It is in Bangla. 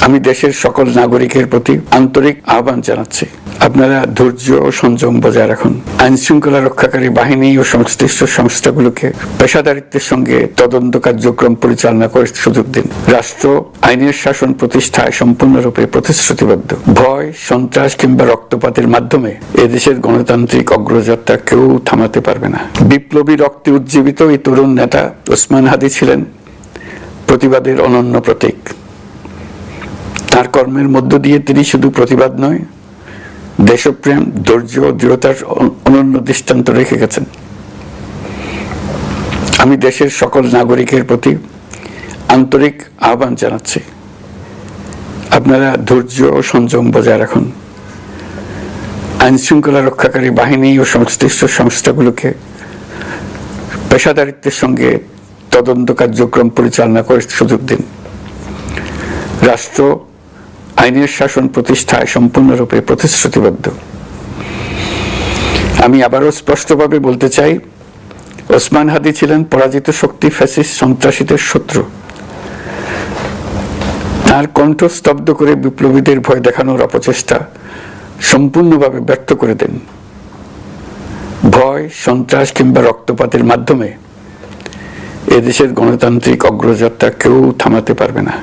আমি দেশের সকল নাগরিকের প্রতি আন্তরিক আহ্বান জানাচ্ছি, আপনারা ধৈর্য ও সংযম বজায় রাখুন। আইন শৃঙ্খলা রক্ষাকারী বাহিনী ও সংশ্লিষ্ট সংস্থাগুলোকে পেশাদারিত্বের সঙ্গে তদন্ত কার্যক্রম পরিচালনা করে সুযোগ দিন। রাষ্ট্র আইনের শাসন প্রতিষ্ঠায় সম্পূর্ণরূপে প্রতিশ্রুতিবদ্ধ। ভয়, সন্ত্রাস কিংবা রক্তপাতের মাধ্যমে এদেশের গণতান্ত্রিক অগ্রযাত্রা কেউ থামাতে পারবে না। বিপ্লবী রক্তে উজ্জীবিত এই তরুণ নেতা ওসমান হাদী ছিলেন প্রতিবাদের অনন্য প্রতীক। তার কর্মের মধ্য দিয়ে তিনি শুধু প্রতিবাদ নয়, দেশপ্রেম, ধৈর্য ও দৃঢ়তার অনন্য দৃষ্টান্ত রেখে গেছেন। আমি দেশের সকল নাগরিকের প্রতি আন্তরিক আহ্বান জানাচ্ছি, আপনারা ধৈর্য ও সংযম বজায় রাখুন। আইন শৃঙ্খলা রক্ষাকারী বাহিনী ও সংশ্লিষ্ট সংস্থাগুলোকে পেশাদারিত্বের সঙ্গে তদন্ত কার্যক্রম পরিচালনা করে সুযোগ দিন। রাষ্ট্র আইনের শাসন প্রতিষ্ঠায় সম্পূর্ণরূপে প্রতিশ্রুতিবদ্ধ। আমি আবারও স্পষ্টভাবে বলতে চাই, ওসমান হাদী ছিলেন পরাজিত শক্তি, ফ্যাসিস্ট সন্ত্রাসীদের শত্রু। তার কণ্ঠ স্তব্ধ করে বিপ্লবীদের ভয় দেখানোর অপচেষ্টা সম্পূর্ণভাবে ব্যর্থ করে দেন। ভয়, সন্ত্রাস কিংবা রক্তপাতের মাধ্যমে এদেশের গণতান্ত্রিক অগ্রযাত্রা কেউ থামাতে পারবে না।